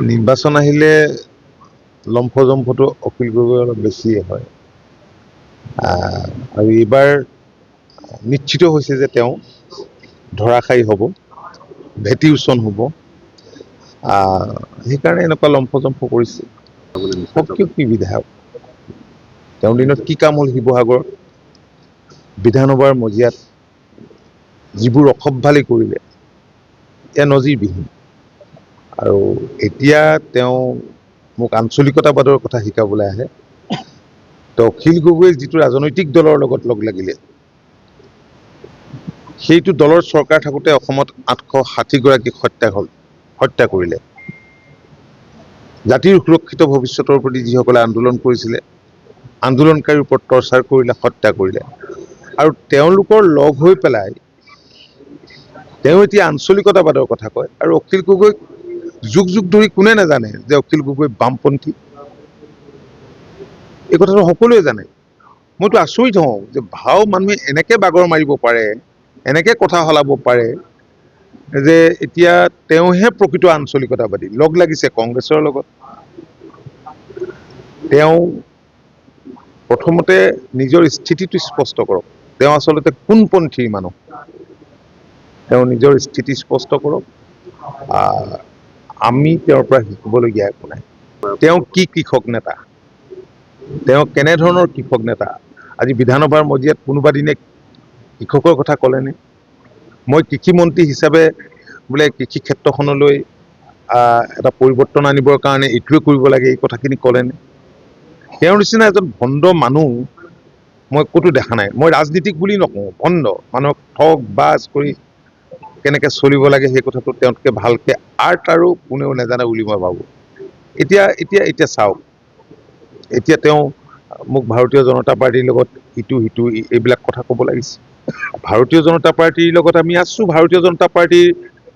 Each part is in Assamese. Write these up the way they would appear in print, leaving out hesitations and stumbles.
নিৰ্বাচন আহিলে লম্ফজম্ফটো অখিল গগৈ অলপ বেছিয়ে হয় আৰু এইবাৰ নিশ্চিত হৈছে যে তেওঁ ধৰাশায়ী হ'ব, ভেটি উচ্চন হ'ব। সেইকাৰণে এনেকুৱা লম্ফজম্ফ কৰিছে। কিয় কি বিধায়ক তেওঁৰ দিনত কি কাম হ'ল শিৱসাগৰত বিধানসভাৰ মজিয়াত যিবোৰ অসভ্যালি কৰিলে এয়া নজিৰবিহীন। আৰু এতিয়া তেওঁ মোক আঞ্চলিকতাবাদৰ কথা শিকাবলৈ আহে। তো অখিল গগৈয়ে যিটো ৰাজনৈতিক দলৰ লগত লগ লাগিলে সেইটো দলৰ চৰকাৰ থাকোঁতে অসমত 860গৰাকীক হত্যা কৰিলে। জাতিৰ সুৰক্ষিত ভৱিষ্যতৰ প্ৰতি যিসকলে আন্দোলন কৰিছিলে, আন্দোলনকাৰীৰ ওপৰত টৰ্চাৰ কৰিলে, হত্যা কৰিলে। আৰু তেওঁলোকৰ লগ হৈ পেলাই তেওঁ এতিয়া আঞ্চলিকতাবাদৰ কথা কয়। আৰু অখিল গগৈ যুগ যুগ ধৰি কোনে নাজানে যে অখিল গগৈ বামপন্থী? এই কথাটো সকলোৱে জানে। মইতো আচৰিত হওঁ যে ভাও মানুহে এনেকে বাগৰ মাৰিব পাৰে, এনেকে কথা সলাব পাৰে যে এতিয়া তেওঁহে প্ৰকৃত আঞ্চলিকতাবাদী, লগ লাগিছে কংগ্ৰেছৰ লগত। তেওঁ প্ৰথমতে নিজৰ স্থিতিটো স্পষ্ট কৰক, তেওঁ আচলতে কোনপন্থীৰ মানুহ তেওঁ নিজৰ স্থিতি স্পষ্ট কৰক। আমি তেওঁৰ পৰা শিকিবলগীয়া একো নাই। তেওঁ কি কৃষক নেতা, তেওঁ কেনেধৰণৰ কৃষক নেতা? আজি বিধানসভাৰ মজিয়াত কোনোবা দিনে কৃষকৰ কথা ক'লেনে? মই কৃষিমন্ত্ৰী হিচাপে বোলে কৃষি ক্ষেত্ৰখনলৈ এটা পৰিৱৰ্তন আনিবৰ কাৰণে এইটোৱে কৰিব লাগে, এই কথাখিনি ক'লেনে? তেওঁৰ নিচিনা এজন ভণ্ড মানুহ মই ক'তো দেখা নাই। মই ৰাজনীতিক বুলি নকওঁ, ভণ্ড মানুহক ঠগ বাজ কৰি কেনেকে চলিব লাগে সেই কথাটো তেওঁতকে ভালকে আৰ্ট আৰু কোনেও নাজানে বুলি মই ভাবোঁ। এতিয়া চাওক, এতিয়া তেওঁ মোক ভাৰতীয় জনতা পাৰ্টিৰ লগত ইটো এইবিলাক কথা ক'ব লাগিছে। ভাৰতীয় জনতা পাৰ্টিৰ লগত আমি আছোঁ। ভাৰতীয় জনতা পাৰ্টিৰ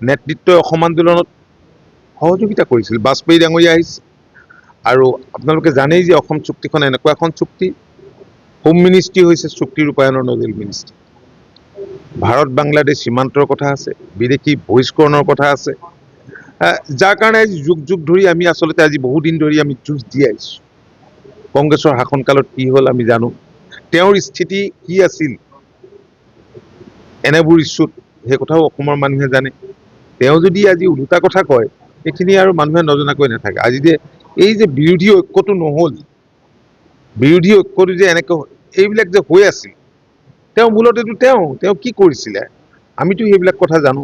নেতৃত্বই অসম আন্দোলনত সহযোগিতা কৰিছিল। বাজপেয়ী ডাঙৰীয়া আহিছে। আৰু আপোনালোকে জানেই যে অসম চুক্তিখন এনেকুৱা এখন চুক্তি, হোম মিনিষ্ট্ৰী হৈছে চুক্তি ৰূপায়ণৰ নজেল মিনিষ্ট্ৰী। ভাৰত বাংলাদেশ সীমান্তৰ কথা আছে, বিদেশী বহিষ্কৰণৰ কথা আছে, যাৰ কাৰণে যুগ যুগ ধৰি আমি আচলতে আজি বহুদিন ধৰি আমি যুঁজ দি আহিছোঁ। কংগ্ৰেছৰ শাসনকালত কি হ'ল আমি জানো, তেওঁৰ স্থিতি কি আছিল এনেবোৰ ইছ্যুত, সেই কথাও অসমৰ মানুহে জানে। তেওঁ যদি আজি ওলোটা কথা কয়, সেইখিনি আৰু মানুহে নজনাকৈ নাথাকে। আজি যে এই যে বিৰোধী ঐক্যটো নহ'ল, বিৰোধী ঐক্যটো যে এনেকৈ এইবিলাক যে হৈ আছিল, তেওঁ মূলতেতো তেওঁ কি কৰিছিলে আমিতো সেইবিলাক কথা জানো।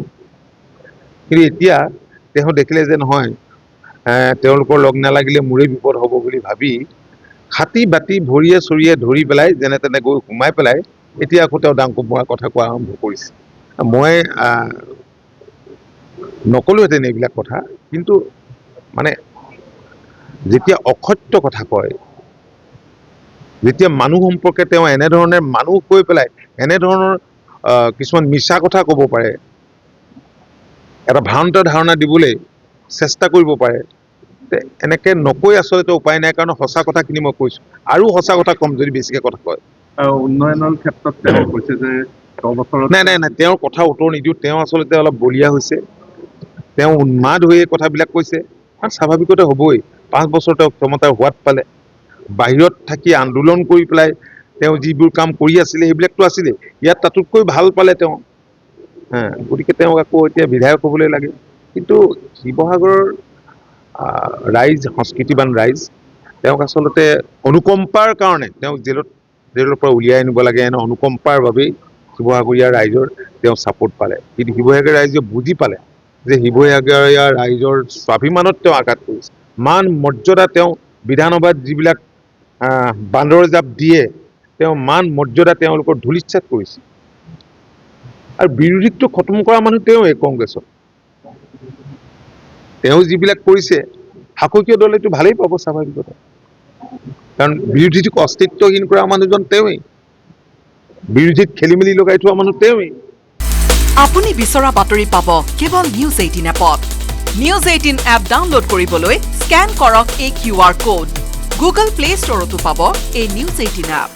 কিন্তু এতিয়া তেওঁ দেখিলে যে নহয়, তেওঁলোকৰ লগ নালাগিলে মোৰে বিপদ হ'ব বুলি ভাবি হাতী বাতি ভৰিয়ে চৰিয়ে ধৰি পেলাই যেনে তেনে গৈ সোমাই পেলাই এতিয়া আকৌ তেওঁ ডাং কোমোৰা কথা কোৱা আৰম্ভ কৰিছে। মই নকলোহেঁতেন এইবিলাক কথা, কিন্তু মানে যেতিয়া অসত্য কথা কয়, যেতিয়া মানুহ সম্পৰ্কে তেওঁ এনেধৰণে মানুহ কৈ পেলাই এনেধৰণৰ কিছুমান মিছা কথা ক'ব পাৰে, এটা ভ্ৰান্ত ধাৰণা দিবলৈ চেষ্টা কৰিব পাৰে, এনেকে নকৈ আচলতে উপায় নাই। কাৰণ সঁচা কথাখিনি মই কৈছোঁ, আৰু সঁচা কথা ক'ম যদি বেছিকে কথা কয়। উন্নয়নৰ ক্ষেত্ৰত তেওঁ কৈছে যে নাই তেওঁৰ কথা উত্তৰ নিদিওঁ। তেওঁ আচলতে অলপ বলিয়া হৈছে, তেওঁ উন্মাদ হৈ কথাবিলাক কৈছে। কাৰণ স্বাভাৱিকতে হ'বই, 5 বছৰ তেওঁ ক্ষমতাৰ সোৱাদ পালে, বাহিৰত থাকি আন্দোলন কৰি পেলাই তেওঁ যিবোৰ কাম কৰি আছিলে সেইবিলাকতো আছিলে, ইয়াত তাতোতকৈ ভাল পালে তেওঁ। গতিকে তেওঁক আকৌ এতিয়া বিধায়ক হ'বলৈ লাগে। কিন্তু শিৱসাগৰৰ ৰাইজ, সংস্কৃতিবান ৰাইজ, তেওঁক আচলতে অনুকম্পাৰ কাৰণে তেওঁক জেলৰ পৰা উলিয়াই আনিব লাগে, এনে অনুকম্পাৰ বাবেই শিৱসাগৰীয়া ৰাইজৰ তেওঁ ছাপোৰ্ট পালে। কিন্তু শিৱসাগৰীয়া ৰাইজে বুজি পালে যে শিৱসাগৰীয়া ৰাইজৰ স্বাভিমানত তেওঁ আঘাত কৰিছে। মান মৰ্যাদা তেওঁ বিধানসভাত যিবিলাক বান্দৰ জাপ দিয়ে, তেওঁ মান মৰ্যাদা তেওঁলোকৰ ধূলিচ্ছাত কৰিছে। আৰু বিৰোধীকটো খতম কৰা মানুহ তেওঁৱেই কংগ্ৰেছৰ। তেওঁ যিবিলাক কৰিছে শাসকীয় দলেতো ভালেই পাব স্বাভাৱিকতে, কাৰণ বিৰোধীটোক অস্তিত্বহীন কৰা মানুহজন তেওঁৱেই, বিৰোধীত খেলি মেলি লগাই থোৱা মানুহ তেওঁৱেই। আপুনি বিচৰা বাতৰি পাব কেৱল নিউজ 18 এপত। নিউজ 18 এপ ডাউনলোড কৰিবলৈ স্কেন কৰক এই QR কোড। গুগল প্লে ষ্টৰতো পাব এই নিউজ 18 এপ।